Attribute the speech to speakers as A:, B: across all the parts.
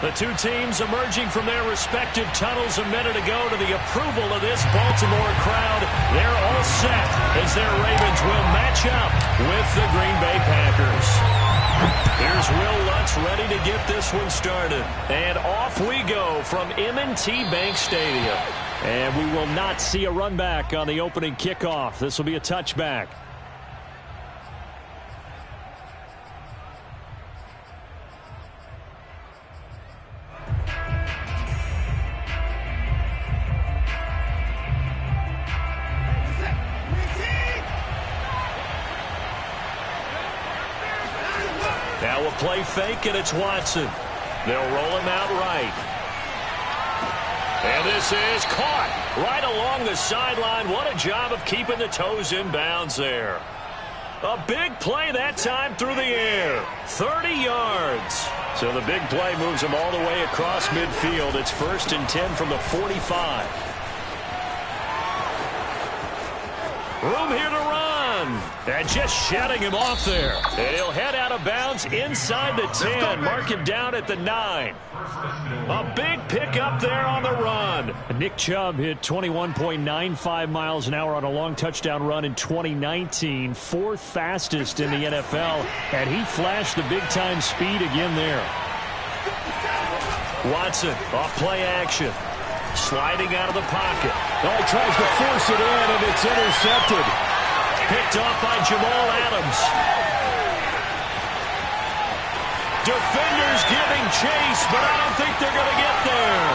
A: The two teams emerging from their respective tunnels a minute ago to the approval of this Baltimore crowd. They're all set as their Ravens will match up with the Green Bay Packers. Here's Will Lutz ready to get this one started. And off we go from M&T Bank Stadium. And we will not see a run back on the opening kickoff. This will be a touchback. Now a play fake, and it's Watson. They'll roll him out right. And this is caught right along the sideline. What a job of keeping the toes in bounds there. A big play that time through the air. 30 yards. So the big play moves them all the way across midfield. It's 1st and 10 from the 45. Room here to run. And just shutting him off there. And he'll head out of bounds inside the 10. Mark him down at the 9. A big pickup there on the run. Nick Chubb hit 21.95 miles an hour on a long touchdown run in 2019. 4th fastest in the NFL. And he flashed the big-time speed again there. Watson off play action. Sliding out of the pocket.
B: Oh, he tries to force it in, and it's intercepted.
A: Picked off by Jamal Adams. Defenders giving chase, but I don't think they're going to get there.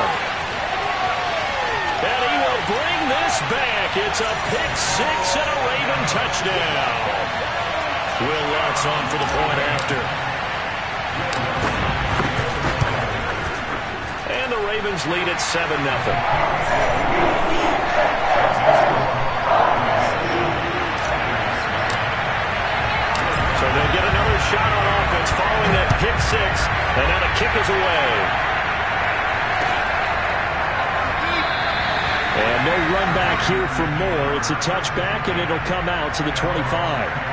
A: And he will bring this back. It's a pick six and a Raven touchdown. Will Lutz on for the point after. And the Ravens lead at 7-0. So they'll get another shot on offense following that pick six, and now the kick is away. And no run back here for Moore. It's a touchback, and it'll come out to the 25.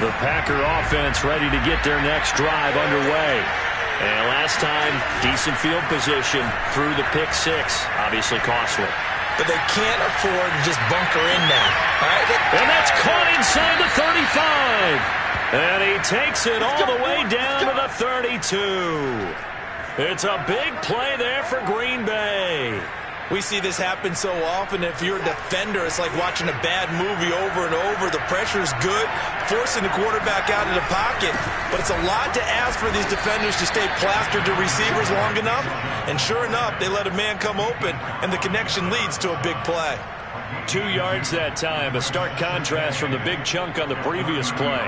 A: The Packer offense ready to get their next drive underway. And last time, decent field position through the pick six. Obviously costly.
C: But they can't afford to just bunker in now. All right?
A: And that's caught inside the 35. And he takes it all the way down to the 32. It's a big play there for Green Bay.
C: We see this happen so often. If you're a defender, it's like watching a bad movie over and over. The pressure is good, forcing the quarterback out of the pocket. But it's a lot to ask for these defenders to stay plastered to receivers long enough. And sure enough, they let a man come open, and the connection leads to a big play.
A: 2 yards that time, a stark contrast from the big chunk on the previous play.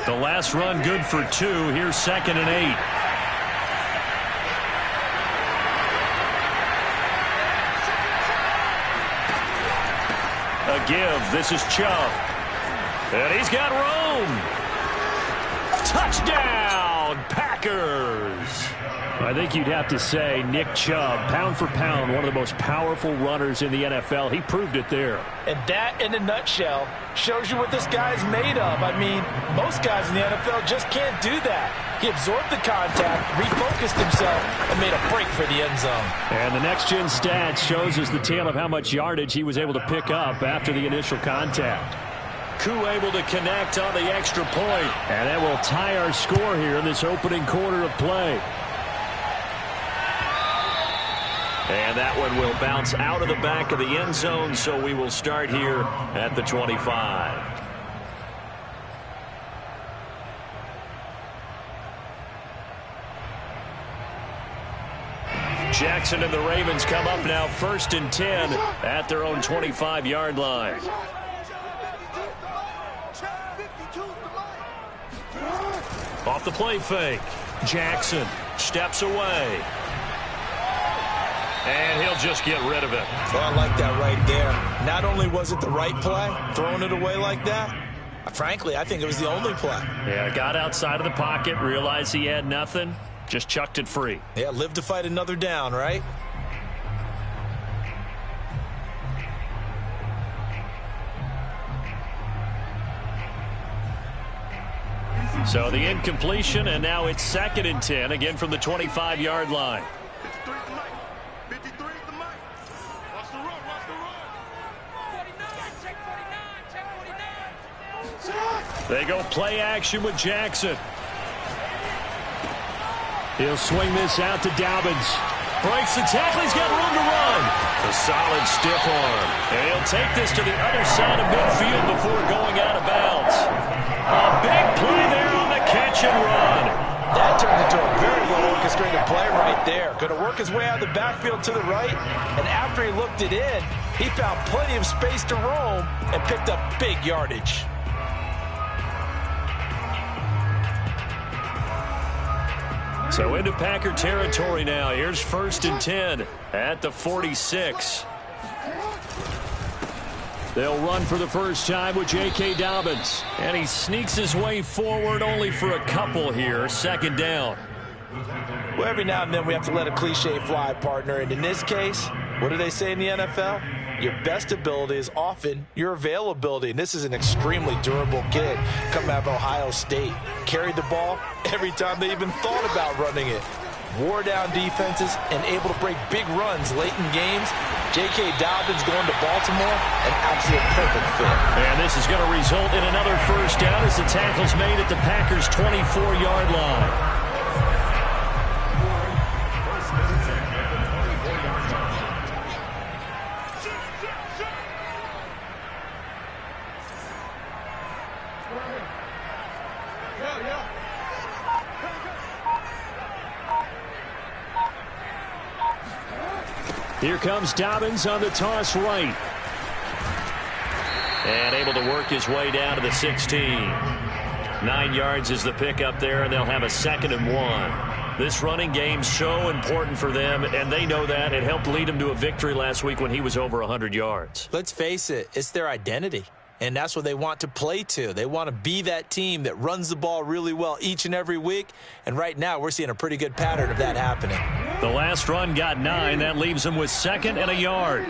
A: The last run good for 2. Here's 2nd and 8. A give. This is Chubb. And he's got room. Touchdown, Packers. I think you'd have to say Nick Chubb, pound for pound, one of the most powerful runners in the NFL. He proved it there.
D: And that, in a nutshell, shows you what this guy's made of. I mean, most guys in the NFL just can't do that. He absorbed the contact, refocused himself, and made a break for the end zone.
A: And the next-gen stats shows us the tale of how much yardage he was able to pick up after the initial contact. Koo able to connect on the extra point. And that will tie our score here in this opening quarter of play. And that one will bounce out of the back of the end zone, so we will start here at the 25. Jackson and the Ravens come up now 1st and 10 at their own 25-yard line. Off the play fake. Jackson steps away. And he'll just get rid of it.
C: Well, I like that right there. Not only was it the right play, throwing it away like that, Frankly, I think it was the only play.
A: Yeah, got outside of the pocket, realized he had nothing, just chucked it free.
C: Yeah, live to fight another down, right?
A: So the incompletion, and now it's 2nd and 10, again from the 25-yard line. They go play action with Jackson. He'll swing this out to Dobbins. Breaks the tackle. He's got room to run. A solid stiff arm. And he'll take this to the other side of midfield before going out of bounds. A big play there on the catch and run.
D: That turned into a very well-orchestrated play right there. Going to work his way out of the backfield to the right, and after he looked it in, he found plenty of space to roam and picked up big yardage.
A: So into Packer territory now. Here's 1st and 10 at the 46. They'll run for the first time with J.K. Dobbins. And he sneaks his way forward only for a couple here. 2nd down.
D: Well, every now and then we have to let a cliche fly, partner. And in this case, what do they say in the NFL? Your best ability is often your availability. And this is an extremely durable kid coming out of Ohio State. Carried the ball every time they even thought about running it. Wore down defenses and able to break big runs late in games. J.K. Dobbins going to Baltimore, an absolute perfect fit.
A: And this is going to result in another first down as the tackle's made at the Packers' 24-yard line. Here comes Dobbins on the toss right. And able to work his way down to the 16. 9 yards is the pickup there, and they'll have a 2nd and 1. This running game's so important for them, and they know that. It helped lead them to a victory last week when he was over 100 yards.
C: Let's face it, it's their identity. And that's what they want to play to. They want to be that team that runs the ball really well each and every week. And right now, we're seeing a pretty good pattern of that happening.
A: The last run got 9. That leaves them with 2nd and a yard.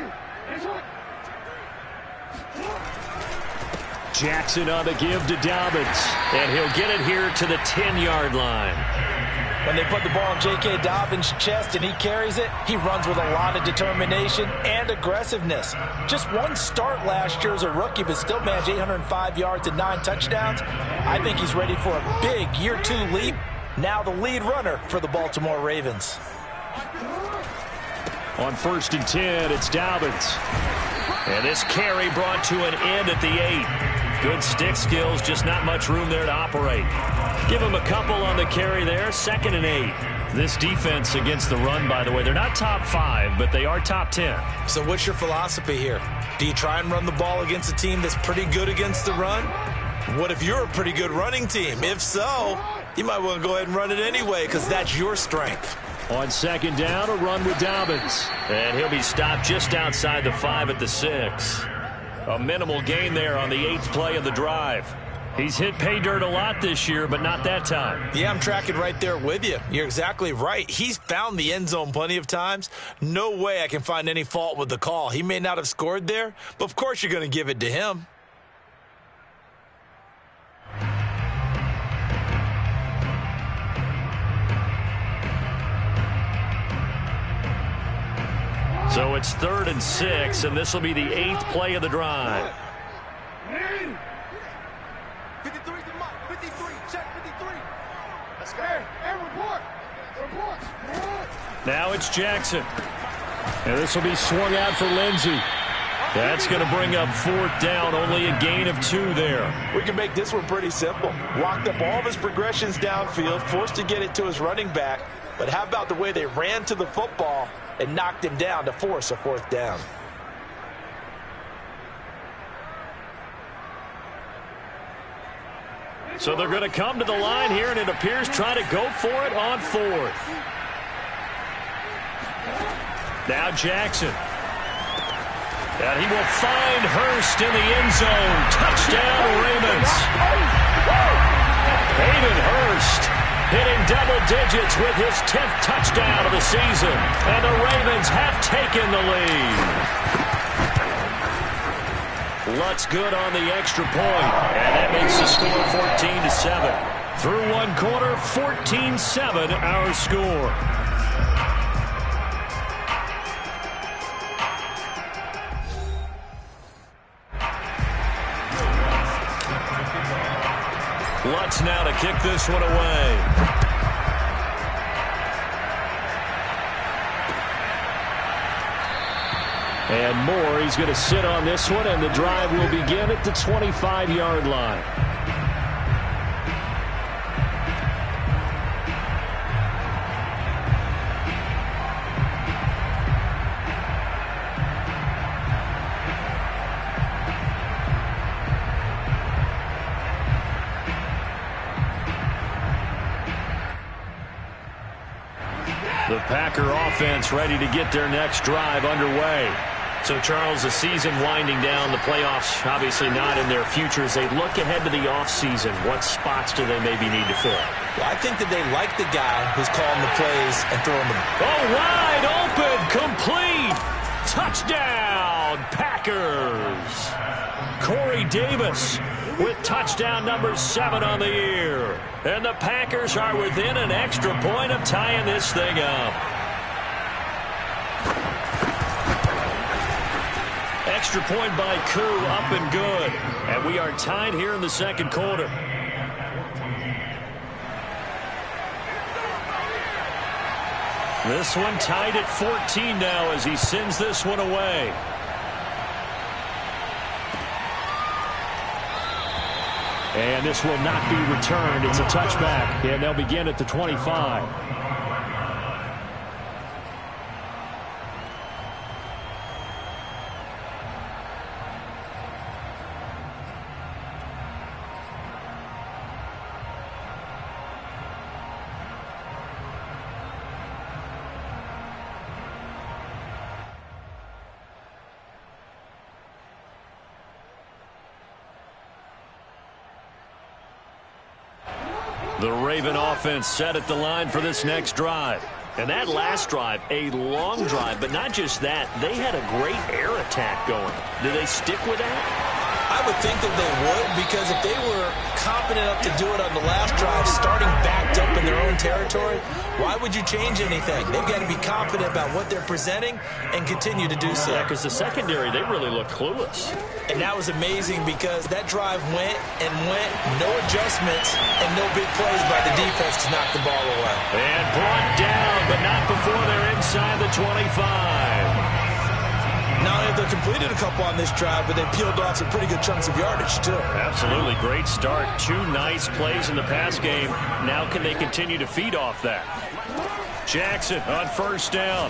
A: Jackson on the give to Dobbins. And he'll get it here to the 10-yard line.
D: When they put the ball in J.K. Dobbins' chest and he carries it, he runs with a lot of determination and aggressiveness. Just one start last year as a rookie, but still managed 805 yards and 9 touchdowns. I think he's ready for a big year 2 leap. Now the lead runner for the Baltimore Ravens.
A: On 1st and 10, it's Dobbins. And this carry brought to an end at the 8. Good stick skills, just not much room there to operate. Give him a couple on the carry there, 2nd and 8. This defense against the run, by the way, they're not top 5, but they are top 10.
C: So what's your philosophy here? Do you try and run the ball against a team that's pretty good against the run? What if you're a pretty good running team? If so, you might want to go ahead and run it anyway because that's your strength.
A: On 2nd down, a run with Dobbins. And he'll be stopped just outside the 5 at the 6. A minimal gain there on the 8th play of the drive. He's hit pay dirt a lot this year, but not that time.
C: Yeah, I'm tracking right there with you. You're exactly right. He's found the end zone plenty of times. No way I can find any fault with the call. He may not have scored there, but of course you're going to give it to him.
A: So it's 3rd and 6, and this will be the 8th play of the drive.
E: 53 to Mike. 53. Check 53. Let's go. Hey, report.
A: Now it's Jackson. And this will be swung out for Lindsey. That's going to bring up 4th down. Only a gain of 2 there.
D: We can make this one pretty simple. Locked up all of his progressions downfield, forced to get it to his running back. But how about the way they ran to the football and knocked him down to force a 4th down?
A: So they're going to come to the line here, and it appears try to go for it on 4th. Now Jackson. And he will find Hurst in the end zone. Touchdown, Ravens. Hayden Hurst hitting double digits with his 10th touchdown of the season. And the Ravens have taken the lead. Lutz good on the extra point. And that makes the score 14-7. Through one quarter, 14-7 our score. Lutz now to kick this one away. And Moore, he's going to sit on this one, and the drive will begin at the 25-yard line. The Packer offense ready to get their next drive underway. So, Charles, the season winding down, the playoffs obviously not in their future. As they look ahead to the offseason, what spots do they maybe need to fill?
D: Well, I think that they like the guy who's calling the plays and throwing them.
A: Oh, wide open, complete, touchdown, Packers. Corey Davis with touchdown number 7 on the year. And the Packers are within an extra point of tying this thing up. Extra point by Koo, up and good. And we are tied here in the second quarter. This one tied at 14 now as he sends this one away. And this will not be returned. It's a touchback. And they'll begin at the 25. The Raven offense set at the line for this next drive. And that last drive, a long drive, but not just that. They had a great air attack going. Do they stick with that?
D: I would think that they would, because if they were confident enough to do it on the last drive, starting backed up in their own territory, why would you change anything? They've got to be confident about what they're presenting and continue to do so.
A: Yeah, because the secondary, they really looked clueless.
D: And that was amazing because that drive went and went, no adjustments and no big plays by the defense to knock the ball away.
A: And brought down, but not before they're inside the 25.
D: Not only have they completed a couple on this drive, but they peeled off some pretty good chunks of yardage, too.
A: Absolutely. Great start. 2 nice plays in the pass game. Now can they continue to feed off that? Jackson on first down.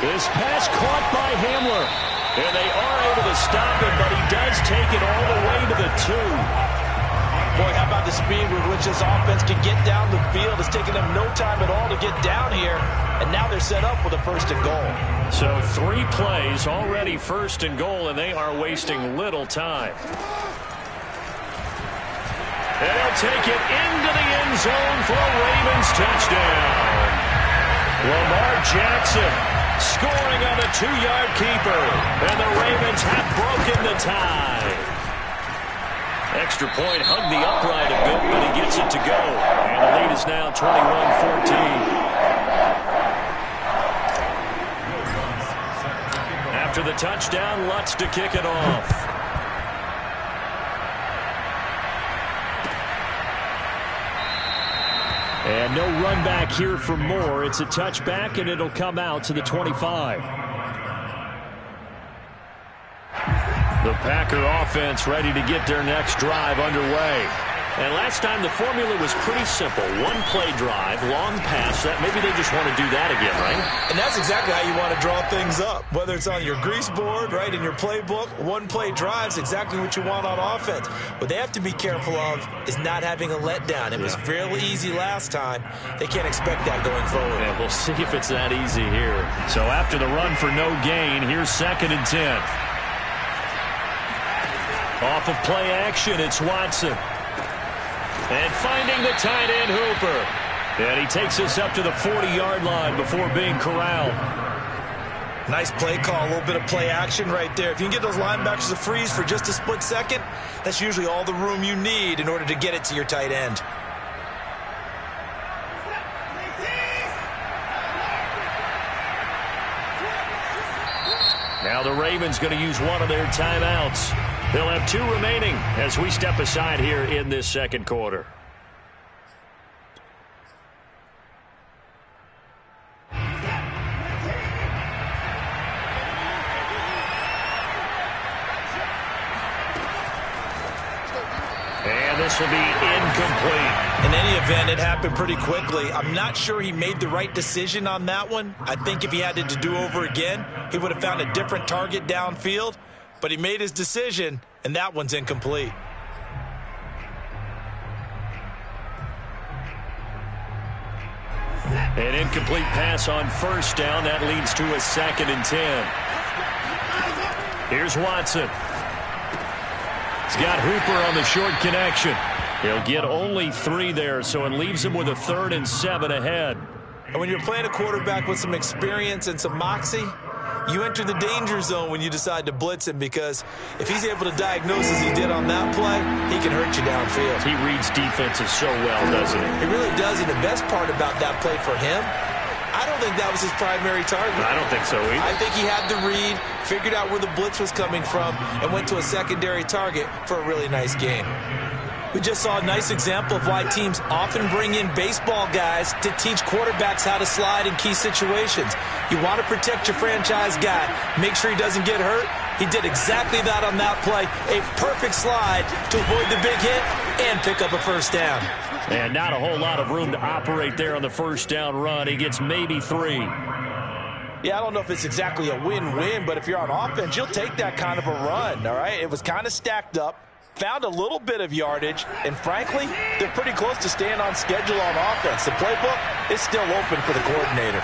A: This pass caught by Hamler. And they are able to stop him, but he does take it all the way to the 2.
D: Boy, how about the speed with which this offense can get down the field? It's taken them no time at all to get down here. And now they're set up with a 1st and goal.
A: So 3 plays, already 1st and goal, and they are wasting little time. And they'll take it into the end zone for a Ravens touchdown. Lamar Jackson scoring on a 2-yard keeper. And the Ravens have broken the tie. Extra point, hugged the upright a bit, but he gets it to go. And the lead is now 21-14. After the touchdown, Lutz to kick it off. And no run back here for Moore. It's a touchback, and it'll come out to the 25. The Packer offense ready to get their next drive underway. And last time the formula was pretty simple. One play drive, long pass. That maybe they just want to do that again, right?
C: And that's exactly how you want to draw things up. Whether it's on your grease board, right, in your playbook, one play drive is exactly what you want on offense. What they have to be careful of is not having a letdown. It was fairly easy last time. They can't expect that going forward.
A: Yeah, we'll see if it's that easy here. So after the run for no gain, here's 2nd and 10. Off of play action, it's Watson. And finding the tight end Hooper. And he takes us up to the 40-yard line before being corralled.
C: Nice play call, a little bit of play action right there. If you can get those linebackers to freeze for just a split second, that's usually all the room you need in order to get it to your tight end.
A: Now the Ravens going to use one of their timeouts. They'll have 2 remaining as we step aside here in this second quarter. And this will be incomplete.
C: In any event, it happened pretty quickly. I'm not sure he made the right decision on that one. I think if he had to do over again, he would have found a different target downfield. But he made his decision, and that one's incomplete.
A: An incomplete pass on first down. That leads to a 2nd and 10. Here's Watson. He's got Hooper on the short connection. He'll get only 3 there, so it leaves him with a 3rd and 7 ahead.
C: And when you're playing a quarterback with some experience and some moxie, you enter the danger zone when you decide to blitz him, because if he's able to diagnose as he did on that play, he can hurt you downfield.
A: He reads defenses so well, doesn't he?
C: He really does, and the best part about that play for him, I don't think that was his primary target.
A: I don't think so either.
C: I think he had the read, figured out where the blitz was coming from, and went to a secondary target for a really nice game. We just saw a nice example of why teams often bring in baseball guys to teach quarterbacks how to slide in key situations. You want to protect your franchise guy. Make sure he doesn't get hurt. He did exactly that on that play. A perfect slide to avoid the big hit and pick up a first down.
A: And not a whole lot of room to operate there on the first down run. He gets maybe 3.
C: Yeah, I don't know if it's exactly a win-win, but if you're on offense, you'll take that kind of a run, all right? It was kind of stacked up. Found a little bit of yardage, and frankly, they're pretty close to staying on schedule on offense. The playbook is still open for the coordinator.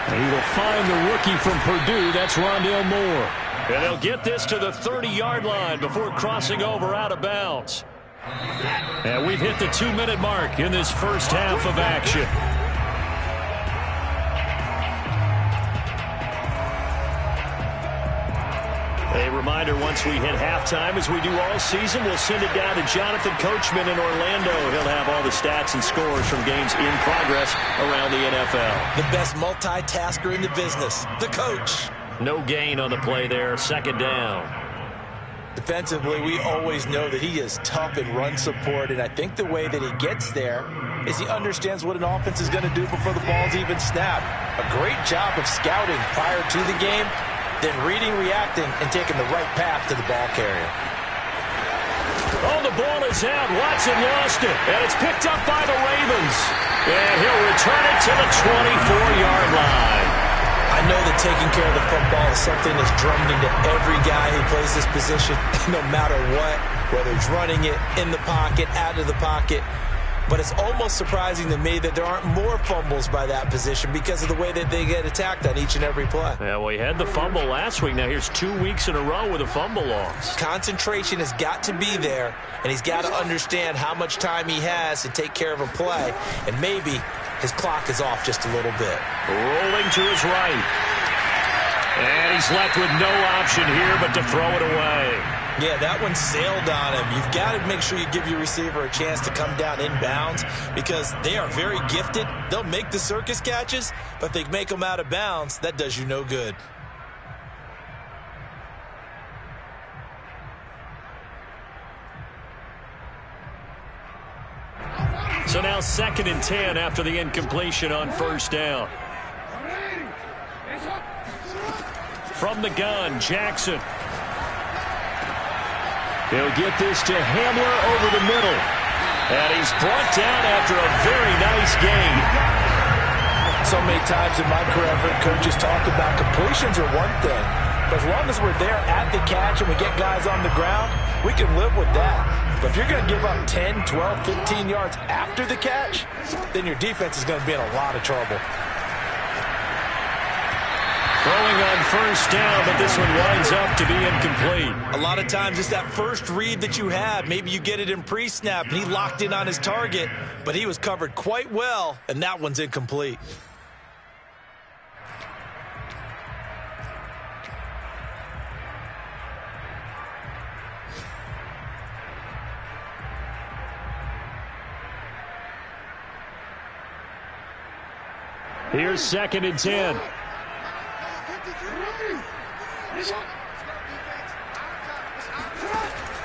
A: And he will find the rookie from Purdue. That's Rondale Moore. And they'll get this to the 30-yard line before crossing over out of bounds. And we've hit the 2-minute mark in this first half of action. A reminder, once we hit halftime, as we do all season, we'll send it down to Jonathan Coachman in Orlando. He'll have all the stats and scores from games in progress around the NFL.
C: The best multitasker in the business, the coach.
A: No gain on the play there, 2nd down.
C: Defensively, we always know that he is tough in run support, and I think the way that he gets there is he understands what an offense is going to do before the ball's even snapped. A great job of scouting prior to the game, then reading, reacting, and taking the right path to the ball carrier.
A: Oh, the ball is out. Watson lost it, and it's picked up by the Ravens. And he'll return it to the 24-yard line.
C: I know that taking care of the football is something that's drummed into every guy who plays this position, no matter what, whether he's running it, in the pocket, out of the pocket. But it's almost surprising to me that there aren't more fumbles by that position because of the way that they get attacked on each and every play.
A: Yeah, well, he had the fumble last week. Now here's 2 weeks in a row with a fumble loss.
C: Concentration has got to be there, and he's got to understand how much time he has to take care of a play, and maybe his clock is off just a little bit.
A: Rolling to his right. And he's left with no option here but to throw it away.
C: Yeah, that one sailed on him. You've got to make sure you give your receiver a chance to come down inbounds because they are very gifted. They'll make the circus catches, but if they make them out of bounds, that does you no good.
A: So now 2nd and 10 after the incompletion on first down. From the gun, Jackson. He'll get this to Hamler over the middle. And he's brought down after a very nice gain.
D: So many times in my career, I've heard coaches talk about completions are one thing. But as long as we're there at the catch and we get guys on the ground, we can live with that. But if you're going to give up 10, 12, 15 yards after the catch, then your defense is going to be in a lot of trouble.
A: Throwing on first down, but this one winds up to be incomplete.
C: A lot of times it's that first read that you have. Maybe you get it in pre-snap, and he locked in on his target, but he was covered quite well, and that one's incomplete.
A: Here's 2nd and 10.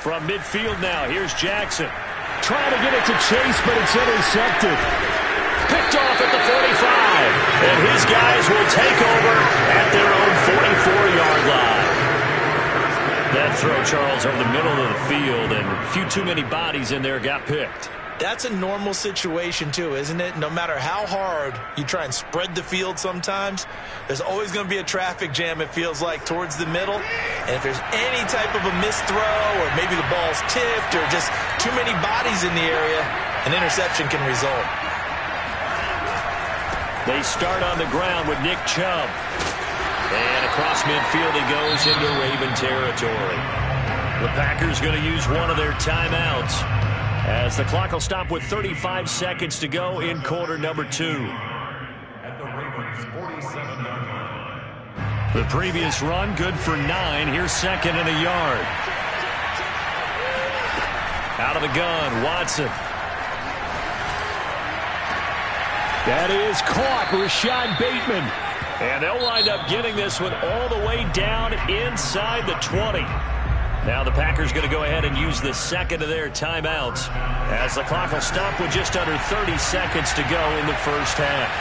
A: From midfield now, here's Jackson.
B: Trying to get it to Chase, but it's intercepted.
A: Picked off at the 45. And his guys will take over at their own 44-yard line. That throw, Charles, over the middle of the field, and a few too many bodies in there got picked.
C: That's a normal situation, too, isn't it? No matter how hard you try and spread the field sometimes, there's always going to be a traffic jam, it feels like, towards the middle. And if there's any type of a missed throw or maybe the ball's tipped or just too many bodies in the area, an interception can result.
A: They start on the ground with Nick Chubb. And across midfield he goes into Raven territory. The Packers going to use one of their timeouts, as the clock will stop with 35 seconds to go in quarter number 2.
F: At the Ravens 47-yard line.
A: The previous run good for 9. Here's 2nd and a yard. Out of the gun, Watson.
B: That is caught. Rashad Bateman.
A: And they'll wind up getting this one all the way down inside the 20. Now the Packers going to go ahead and use the second of their timeouts, as the clock will stop with just under 30 seconds to go in the first half.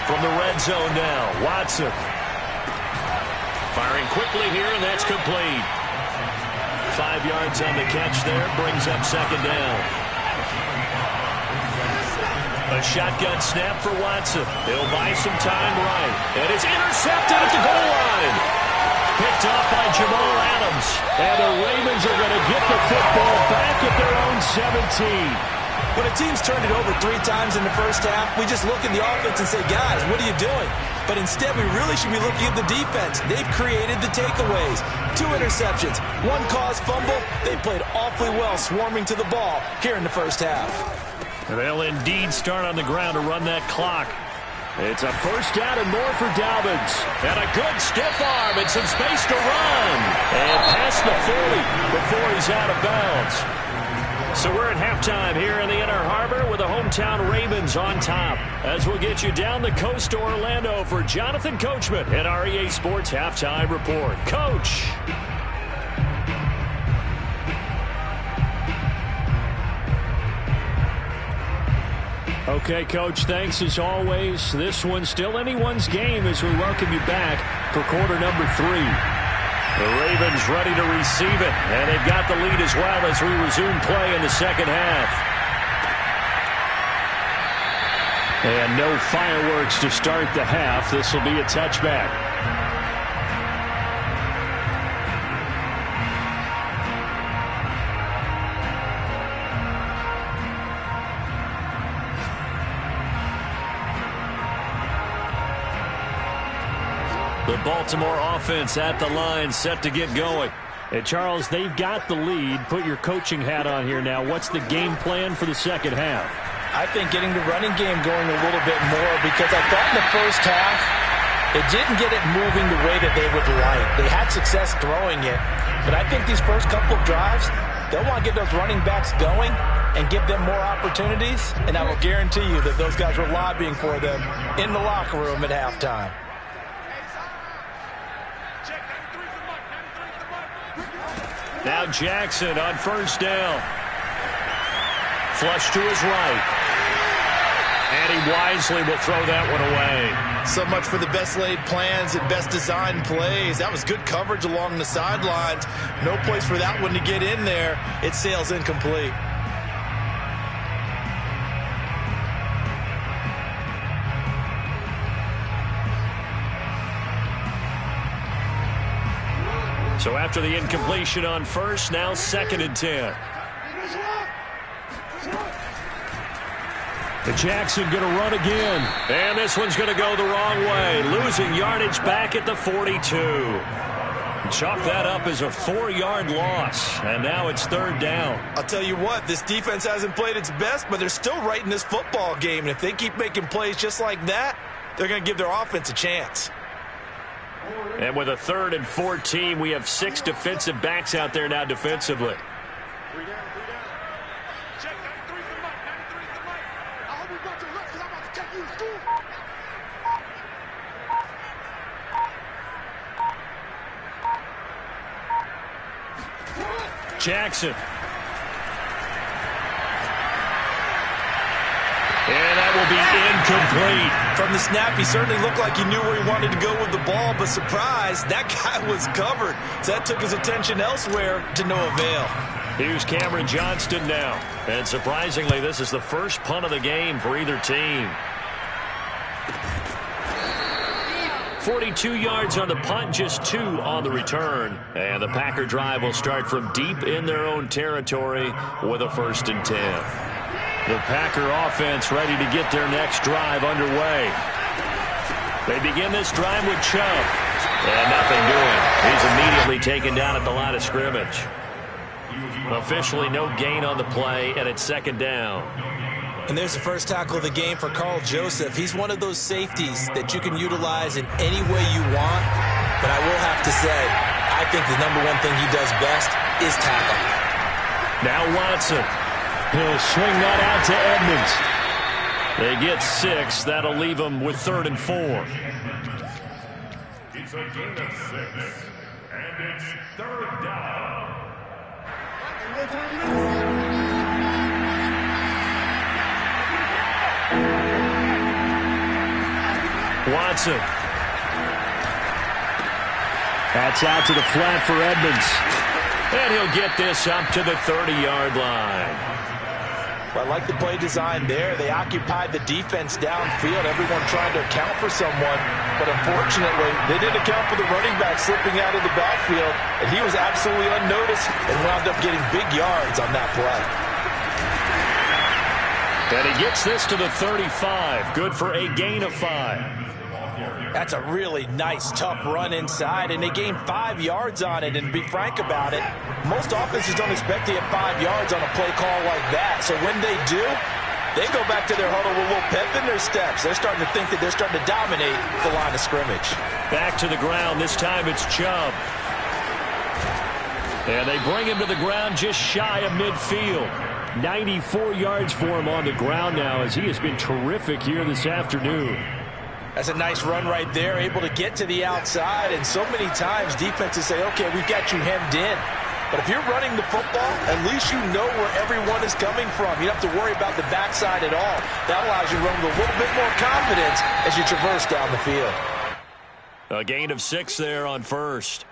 A: From the red zone now, Watson. Firing quickly here, and that's complete. 5 yards on the catch there, brings up 2nd down. A shotgun snap for Watson. He'll buy some time right. And it's intercepted at the goal line. Picked off by Jamal Adams.
B: And the Ravens are going to get the football back at their own 17.
C: When a team's turned it over 3 times in the first half, we just look at the offense and say, guys, what are you doing? But instead, we really should be looking at the defense. They've created the takeaways. 2 interceptions, 1 caused fumble. They played awfully well swarming to the ball here in the first half.
A: They'll indeed start on the ground to run that clock.
B: It's a first down and more for Dobbins.
A: And a good stiff arm and some space to run. And past the 40 before he's out of bounds. So we're at halftime here in the Inner Harbor with the hometown Ravens on top, as we'll get you down the coast to Orlando for Jonathan Coachman at our EA Sports Halftime Report. Coach.
B: Okay, Coach, thanks as always. This one's still anyone's game as we welcome you back for quarter number 3.
A: The Ravens ready to receive it, and they've got the lead as well as we resume play in the second half.
B: And no fireworks to start the half. This will be a touchback.
A: The Baltimore offense at the line, set to get going.
B: And Charles, they've got the lead. Put your coaching hat on here now. What's the game plan for the second half?
D: I think getting the running game going a little bit more, because I thought in the first half it didn't get it moving the way that they would like. They had success throwing it, but I think these first couple of drives, they'll want to get those running backs going and give them more opportunities, and I will guarantee you that those guys were lobbying for them in the locker room at halftime.
A: Now Jackson on first down. Flush to his right. And he wisely will throw that one away.
C: So much for the best laid plans and best designed plays. That was good coverage along the sidelines. No place for that one to get in there. It sails incomplete.
A: So after the incompletion on first, now 2nd and 10. And Jackson going to run again. And this one's going to go the wrong way. Losing yardage back at the 42. Chalk that up as a 4-yard loss. And now it's 3rd down.
C: I'll tell you what, this defense hasn't played its best, but they're still right in this football game. And if they keep making plays just like that, they're going to give their offense a chance.
A: And with a 3rd and 14, we have 6 defensive backs out there now defensively.
E: Check 93 for Mike. 93 for Mike. I hope we got your left because I'm about to take you to school.
A: Jackson. And that will be incomplete.
C: From the snap, he certainly looked like he knew where he wanted to go with the ball, but surprise, that guy was covered. So that took his attention elsewhere to no avail.
A: Here's Cameron Johnston now. And surprisingly, this is the first punt of the game for either team. 42 yards on the punt, just 2 on the return. And the Packer drive will start from deep in their own territory with a 1st and 10. The Packer offense ready to get their next drive underway. They begin this drive with Chubb. And nothing doing. He's immediately taken down at the line of scrimmage. Officially no gain on the play, and it's 2nd down.
C: And there's the first tackle of the game for Carl Joseph. He's one of those safeties that you can utilize in any way you want. But I will have to say, I think the number one thing he does best is tackle.
A: Now Watson. He'll swing that out to Edmonds. They get 6. That'll leave them with 3rd and 4.
F: It's a gain of 6. And it's 3rd down.
A: Watson. That's out to the flat for Edmonds. And he'll get this up to the 30-yard line.
C: I like the play design there. They occupied the defense downfield, everyone trying to account for someone. But unfortunately, they didn't account for the running back slipping out of the backfield, and he was absolutely unnoticed and wound up getting big yards on that play.
A: And he gets this to the 35. Good for a gain of 5.
C: That's a really nice, tough run inside, and they gained 5 yards on it. And to be frank about it, most offenses don't expect to get 5 yards on a play call like that. So when they do, they go back to their huddle with a little pep in their steps. They're starting to think that they're starting to dominate the line of scrimmage.
A: Back to the ground. This time it's Chubb. And they bring him to the ground just shy of midfield. 94 yards for him on the ground now, as he has been terrific here this afternoon.
C: That's a nice run right there, able to get to the outside. And so many times defenses say, okay, we've got you hemmed in. But if you're running the football, at least you know where everyone is coming from. You don't have to worry about the backside at all. That allows you to run with a little bit more confidence as you traverse down the field.
A: A gain of 6 there on first.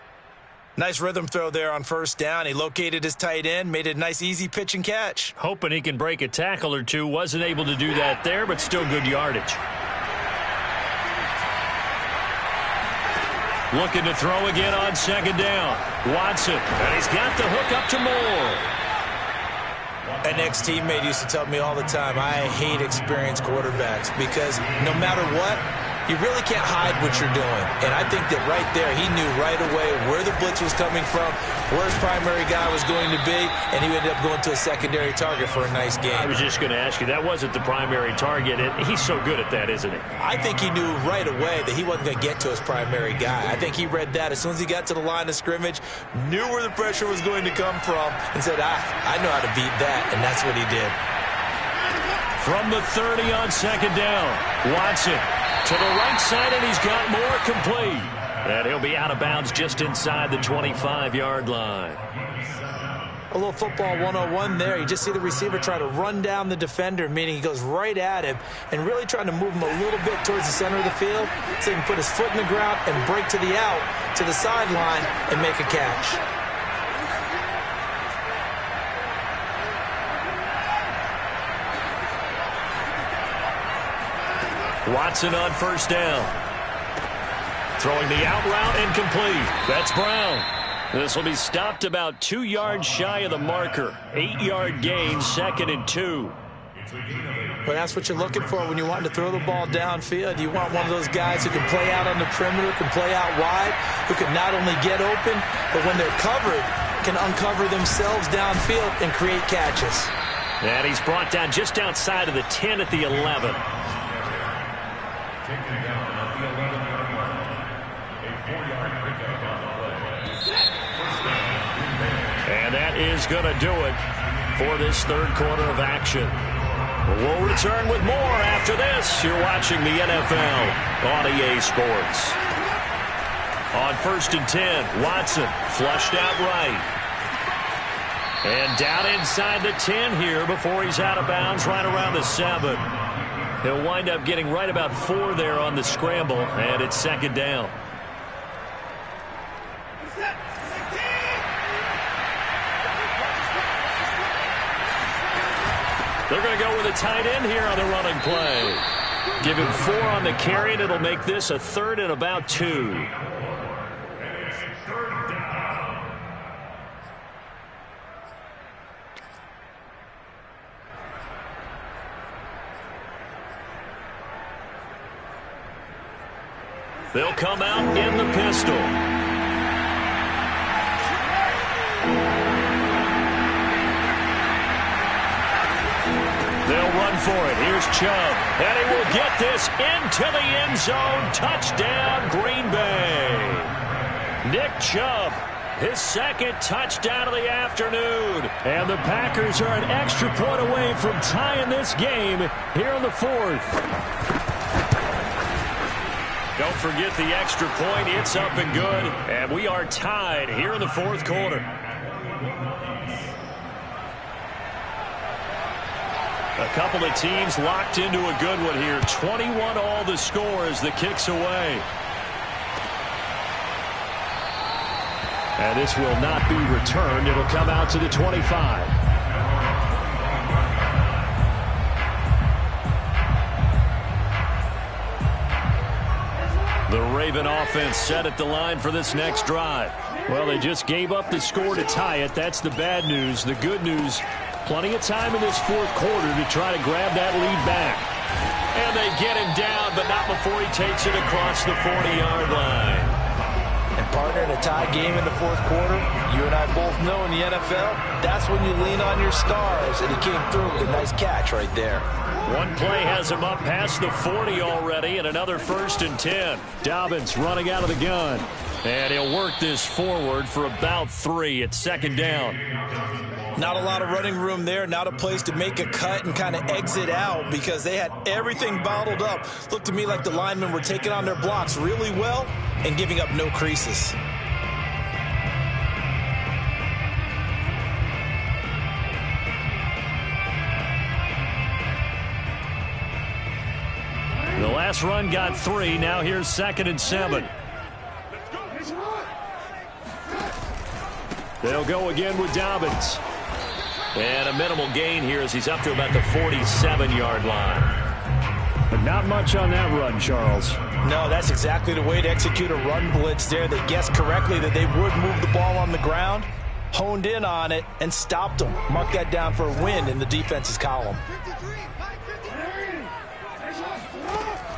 C: Nice rhythm throw there on 1st down. He located his tight end, made it a nice easy pitch and catch.
A: Hoping he can break a tackle or two. Wasn't able to do that there, but still good yardage. Looking to throw again on 2nd down. Watson, and he's got the hook up to Moore.
C: An ex-teammate used to tell me all the time, I hate experienced quarterbacks because no matter what, you really can't hide what you're doing. And I think that right there, he knew right away where the blitz was coming from, where his primary guy was going to be, and he ended up going to a secondary target for a nice game.
A: I was just going to ask you, that wasn't the primary target, and he's so good at that, isn't he?
C: I think he knew right away that he wasn't going to get to his primary guy. I think he read that as soon as he got to the line of scrimmage, knew where the pressure was going to come from, and said, I know how to beat that, and that's what he did.
A: From the 30 on 2nd down, Watson to the right side, and he's got Moore complete. And he'll be out of bounds just inside the 25-yard line.
D: A little football 101 there. You just see the receiver try to run down the defender, meaning he goes right at him and really trying to move him a little bit towards the center of the field so he can put his foot in the ground and break to the out, to the sideline, and make a catch.
A: Watson on first down. Throwing the out route incomplete. That's Brown. This will be stopped about 2 yards shy of the marker. 8-yard gain, 2nd and 2.
D: Well, that's what you're looking for when you want to throw the ball downfield. You want one of those guys who can play out on the perimeter, can play out wide, who can not only get open, but when they're covered, can uncover themselves downfield and create catches.
A: And he's brought down just outside of the 10 at the 11.
F: Taken down at the 11-yard line. A 4-yard pickup on the play. First down, Green Bay.
A: And that is going to do it for this third quarter of action. We'll return with more after this. You're watching the NFL on EA Sports. On 1st and 10, Watson flushed out right. And down inside the 10 here before he's out of bounds right around the 7. He'll wind up getting right about 4 there on the scramble, and it's 2nd down. They're going to go with a tight end here on the running play. Give him 4 on the carry, and it'll make this a 3rd and about 2.
F: And it's 3rd down.
A: They'll come out in the pistol. They'll run for it. Here's Chubb. And he will get this into the end zone. Touchdown, Green Bay. Nick Chubb, his 2nd touchdown of the afternoon.
B: And the Packers are an extra point away from tying this game here in the 4th.
A: Don't forget the extra point. It's up and good. And we are tied here in the 4th quarter. A couple of teams locked into a good one here. 21 all the score as the kick's away.
B: And this will not be returned. It'll come out to the 25.
A: The Raven offense set at the line for this next drive.
B: Well, they just gave up the score to tie it. That's the bad news. The good news, plenty of time in this 4th quarter to try to grab that lead back.
A: And they get him down, but not before he takes it across the 40-yard line.
D: And partner, in a tie game in the 4th quarter, you and I both know in the NFL, that's when you lean on your stars, and he came through with a nice catch right there.
A: One play has him up past the 40 already, and another 1st and 10.
B: Dobbins running out of the gun.
A: And he'll work this forward for about 3 at 2nd down.
D: Not a lot of running room there, not a place to make a cut and kind of exit out because they had everything bottled up. Looked to me like the linemen were taking on their blocks really well and giving up no creases.
A: The last run got 3. Now here's 2nd and 7.
B: They'll go again with Dobbins.
A: And a minimal gain here as he's up to about the 47-yard line.
B: But not much on that run, Charles.
D: No, that's exactly the way to execute a run blitz there. They guessed correctly that they would move the ball on the ground, honed in on it, and stopped them. Mark that down for a win in the defense's column.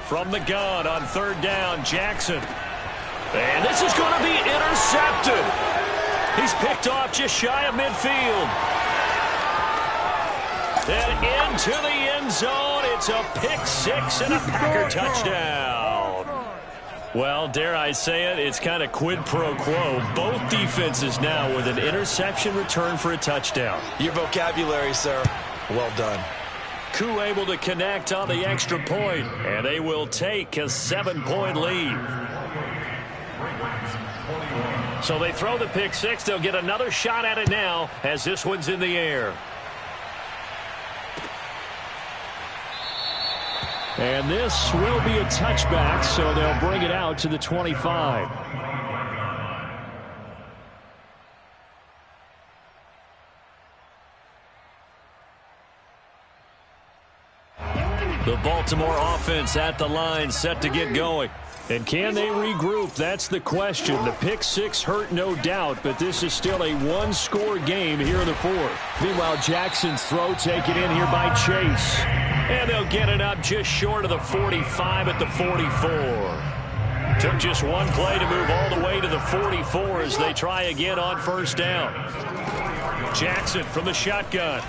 A: From the gun on 3rd down, Jackson. And this is going to be intercepted. He's picked off just shy of midfield. And into the end zone. It's a pick 6 and a Packer touchdown. Well, dare I say it, it's kind of quid pro quo. Both defenses now with an interception return for a touchdown.
D: Your vocabulary, sir. Well done.
A: Koo able to connect on the extra point, and they will take a 7-point lead.
B: So they throw the pick six. They'll get another shot at it now as this one's in the air. And this will be a touchback, so they'll bring it out to the 25. The Baltimore offense at the line, set to get going. And can they regroup? That's the question. The pick six hurt, no doubt, but this is still a one-score game here in the fourth. Meanwhile, Jackson's throw taken in here by Chase. And they'll get it up just short of the 45 at the 44. Took just one play to move all the way to the 44 as they try again on first down. Jackson from the shotgun.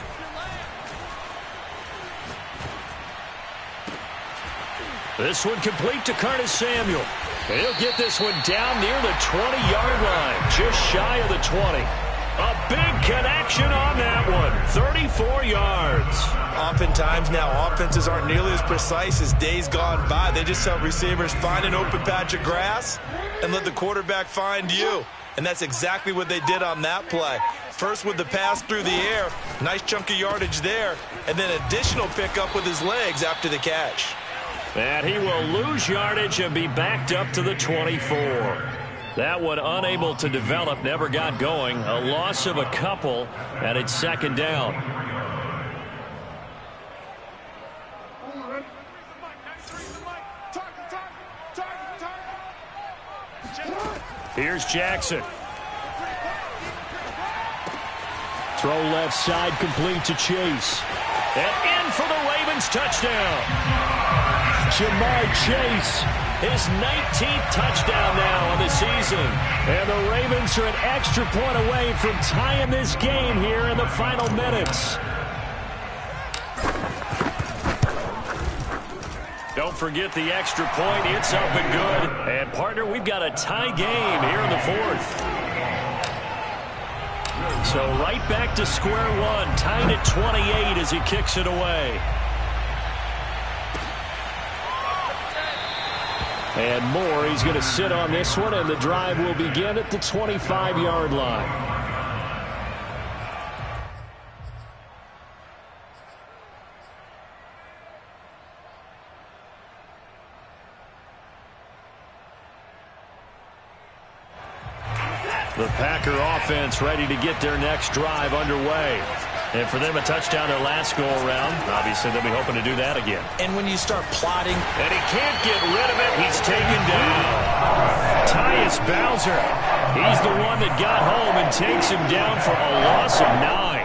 B: This one complete to Curtis Samuel. He'll get this one down near the 20-yard line, just shy of the 20. A big connection on that one, 34 yards.
C: Oftentimes now, offenses aren't nearly as precise as days gone by. They just tell receivers, find an open patch of grass and let the quarterback find you. And that's exactly what they did on that play. First with the pass through the air, nice chunk of yardage there, and then additional pickup with his legs after the catch.
B: And he will lose yardage and be backed up to the 24. That one unable to develop, never got going. A loss of a couple, and it's second down. Here's Jackson. Throw left side complete to Chase. And in for the Ravens touchdown. Jamar Chase, his 19th touchdown now on the season. And the Ravens are an extra point away from tying this game here in the final minutes. Don't forget the extra point. It's up and good. And, partner, we've got a tie game here in the fourth. So right back to square one, tied at 28 as he kicks it away. And Moore, he's going to sit on this one, and the drive will begin at the 25-yard line. The Packer offense ready to get their next drive underway. And for them, a touchdown their last go-around. Obviously, they'll be hoping to do that again.
C: And when you start plotting...
B: And he can't get rid of it. He's taken down. Tyus Bowser. He's the one that got home and takes him down for a loss of 9.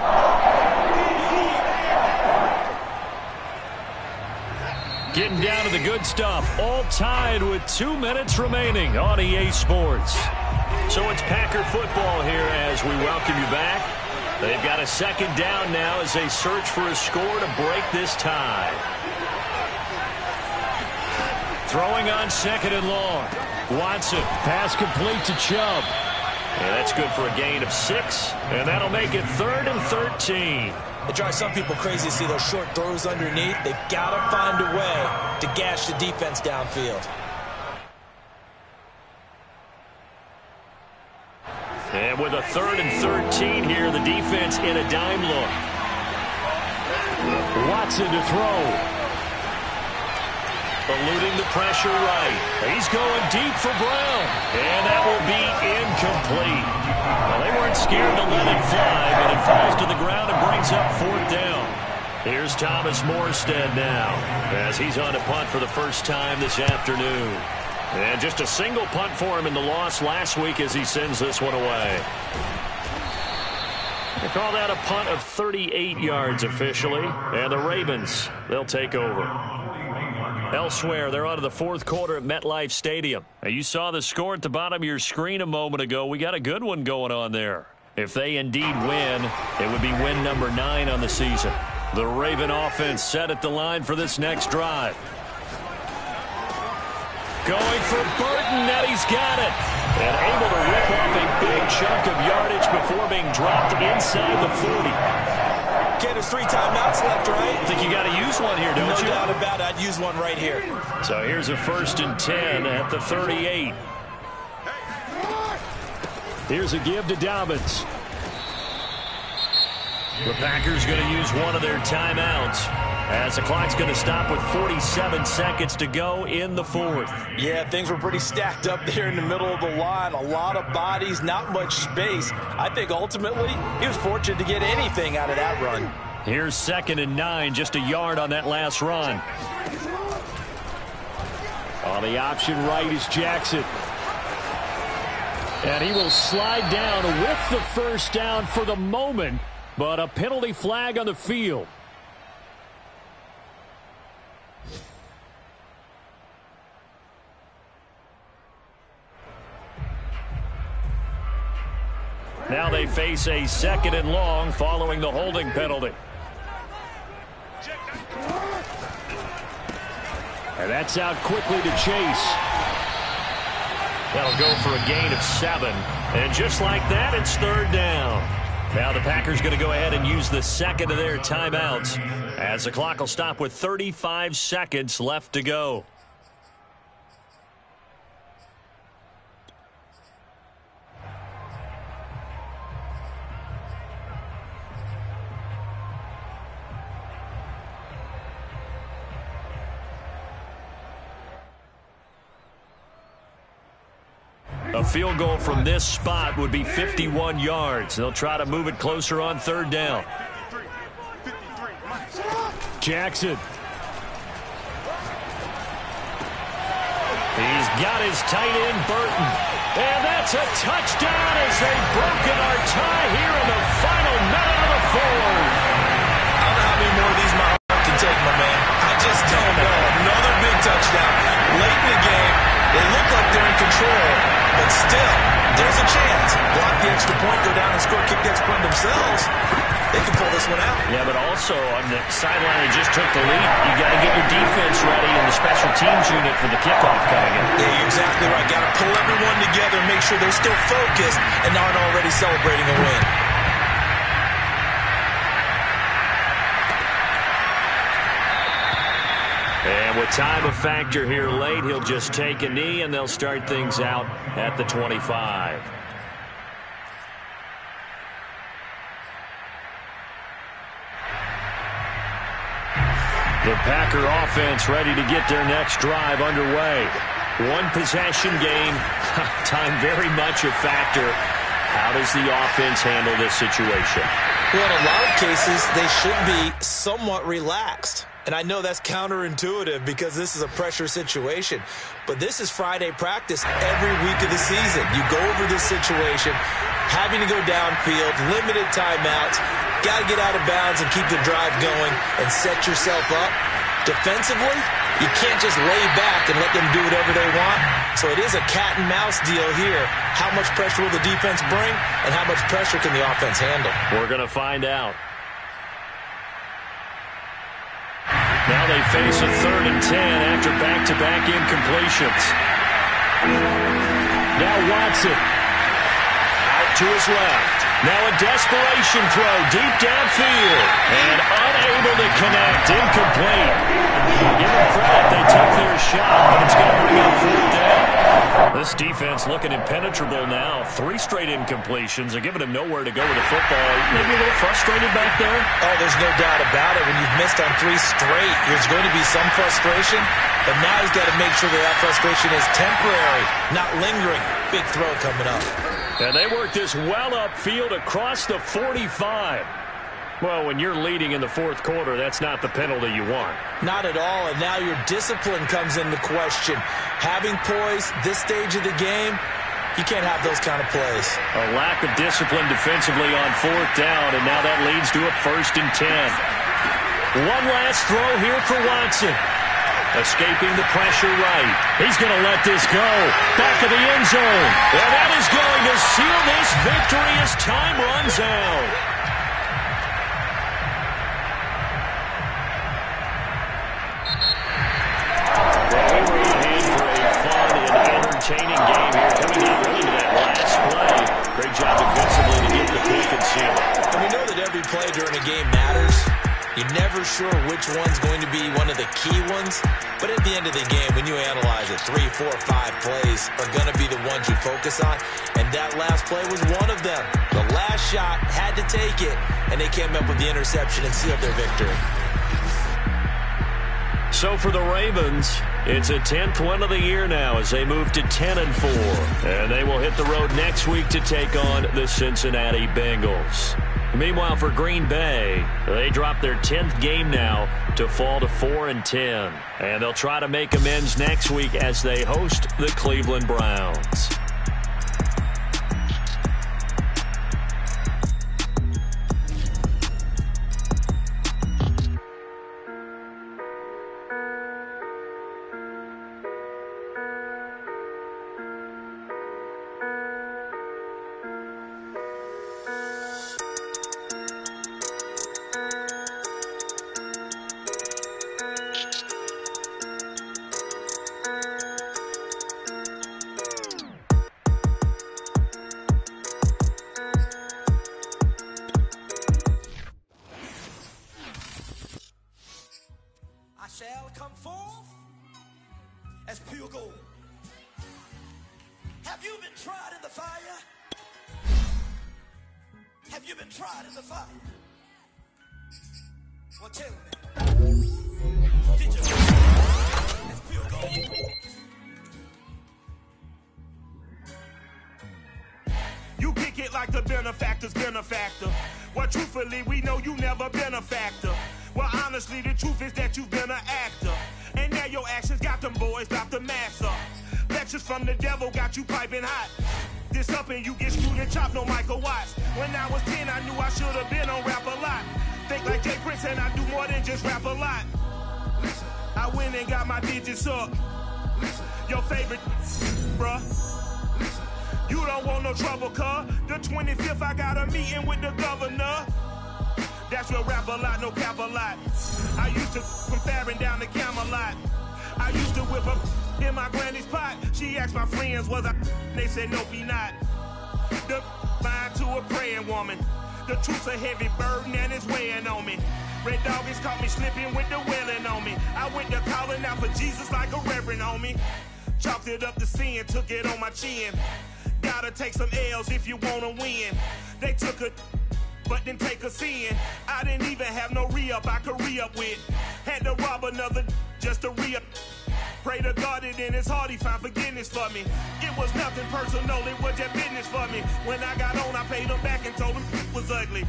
B: Getting down to the good stuff. All tied with 2 minutes remaining on EA Sports. So it's Packer football here as we welcome you back. They've got a second down now as they search for a score to break this tie. Throwing on second and long. Watson, pass complete to Chubb. And that's good for a gain of 6, and that'll make it 3rd and 13.
C: It drives some people crazy to see those short throws underneath. They've got to find a way to gash the defense downfield.
B: And with a 3rd and 13 here, the defense in a dime look. Watson to throw. Eluding the pressure right. He's going deep for Brown. And that will be incomplete. Well, they weren't scared to let it fly, but it falls to the ground and brings up 4th down. Here's Thomas Morstead now as he's on a punt for the first time this afternoon. And just a single punt for him in the loss last week as he sends this one away. They call that a punt of 38 yards officially. And the Ravens, they'll take over. Elsewhere, they're on to the fourth quarter at MetLife Stadium. Now, you saw the score at the bottom of your screen a moment ago. We got a good one going on there. If they indeed win, it would be win number 9 on the season. The Raven offense set at the line for this next drive. Going for Burton, and he's got it. And able to rip off a big chunk of yardage before being dropped inside the 40.
C: Ken, there's 3 timeouts left, right?
B: I think you got to use one here, don't you?
C: No doubt about it. I'd use one right here.
B: So here's a 1st and 10 at the 38. Here's a give to Dobbins. The Packers going to use one of their timeouts as the clock's going to stop with 47 seconds to go in the fourth.
D: Yeah, things were pretty stacked up there in the middle of the line. A lot of bodies, not much space. I think ultimately he was fortunate to get anything out of that run.
B: Here's 2nd and 9, just a yard on that last run. On the option right is Jackson. And he will slide down with the first down for the moment, but a penalty flag on the field. Now they face a 2nd and long following the holding penalty. And that's out quickly to Chase. That'll go for a gain of 7. And just like that, it's 3rd down. Now the Packers going to go ahead and use the 2nd of their timeouts as the clock will stop with 35 seconds left to go. A field goal from this spot would be 51 yards. They'll try to move it closer on 3rd down. Jackson. He's got his tight end, Burton. And that's a touchdown as they've broken our tie here in the final minute of the fourth.
C: I don't know how many more of these my heart can take, my man. I just don't know. Another big touchdown. Late in the game, they look like they're in control, but still, there's a chance. Block the extra point, go down and score, kick the extra point themselves. They can pull this one out.
B: Yeah, but also on the sideline they just took the lead. You got to get your defense ready in the special teams unit for the kickoff coming in.
C: Yeah, you're exactly right. Got to pull everyone together and make sure they're still focused and aren't already celebrating a win.
B: And with time a factor here late, he'll just take a knee and they'll start things out at the 25. The Packer offense ready to get their next drive underway. One possession game. Time very much a factor. How does the offense handle this situation?
C: Well, in a lot of cases, they should be somewhat relaxed. And I know that's counterintuitive because this is a pressure situation. But this is Friday practice every week of the season. You go over this situation, having to go downfield, limited timeouts, got to get out of bounds and keep the drive going and set yourself up. Defensively, you can't just lay back and let them do whatever they want. So it is a cat and mouse deal here. How much pressure will the defense bring and how much pressure can the offense handle?
B: We're going to find out. Now they face a 3rd and 10 after back-to-back incompletions. Now Watson. Out to his left. Now a desperation throw deep downfield. And unable to connect. Incomplete. Give them credit. They took their shot, but it's going to bring up 4th down. This defense looking impenetrable now. 3 straight incompletions. They're giving him nowhere to go with the football. Maybe a little frustrated back there?
C: Oh, there's no doubt about it. When you've missed on 3 straight, there's going to be some frustration. But now he's got to make sure that frustration is temporary, not lingering. Big throw coming up.
B: And they work this well upfield across the 45. Well, when you're leading in the 4th quarter, that's not the penalty you want.
C: Not at all, and now your discipline comes into question. Having poise this stage of the game, you can't have those kind of plays.
B: A lack of discipline defensively on 4th down, and now that leads to a 1st and 10. One last throw here for Watson. Escaping the pressure right. He's going to let this go. Back of the end zone. And that is going to seal this victory as time runs out. Entertaining game here, coming down really to that last play. Great job defensively to get the pick and seal it.
C: And we know that every play during a game matters. You're never sure which one's going to be one of the key ones, but at the end of the game, when you analyze it, 3, 4, 5 plays are going to be the ones you focus on, and that last play was one of them. The last shot had to take it, and they came up with the interception and sealed their victory.
B: So for the Ravens, it's a 10th win of the year now as they move to 10-4. And they will hit the road next week to take on the Cincinnati Bengals. Meanwhile, for Green Bay, they drop their 10th game now to fall to 4-10. And they'll try to make amends next week as they host the Cleveland Browns.
G: Shall come forth as pure gold. Have you been tried in the fire? Have you been tried in the fire? Well, tell me. Did you as pure gold?
H: You kick it like the benefactor's benefactor. Well, truthfully, we know you never been a factor. Well, honestly, the truth is that you've been an actor. And now your actions got them boys about to mass up. Lectures from the devil got you piping hot. This up and you get screwed and chopped, no Michael Watts. When I was 10, I knew I should have been on Rap a Lot. Think like Jay Prince and I do more than just rap a lot. I went and got my digits up. Your favorite, bruh. You don't want no trouble, cuz. The 25th, I got a meeting with the governor. That's real rap a lot, no cap a lot. I used to from Farron down to Camelot. I used to whip up in my granny's pot. She asked my friends, was I? They said, no, be not. The line to a praying woman. The truth's a heavy burden and it's weighing on me. Red Doggies caught me slipping with the wailing on me. I went to calling out for Jesus like a reverend on me. Chalked it up to sin, took it on my chin. Gotta take some L's if you wanna win. They took a but then take a sin. I didn't even have no re-up I could re-up with. Had to rob another just to re-up. Pray to God that in his heart he found forgiveness for me. It was nothing personal, it was just business for me. When I got on, I paid him back and told him it was ugly.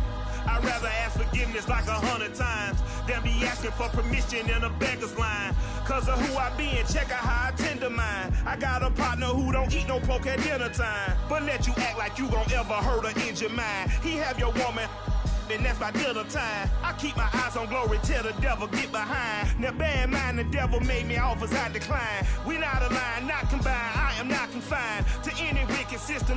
H: I'd rather ask forgiveness like 100 times than be asking for permission in a beggar's line. Cause of who I be and check out how I tend to mine. I got a partner who don't eat no pork at dinner time, but let you act like you gon' ever hurt or injure mine. He have your woman, and that's by dinner time. I keep my eyes on glory till the devil get behind. Now bear in mind the devil made me offers I decline. We not aligned, not combined, I am not confined to any wicked system.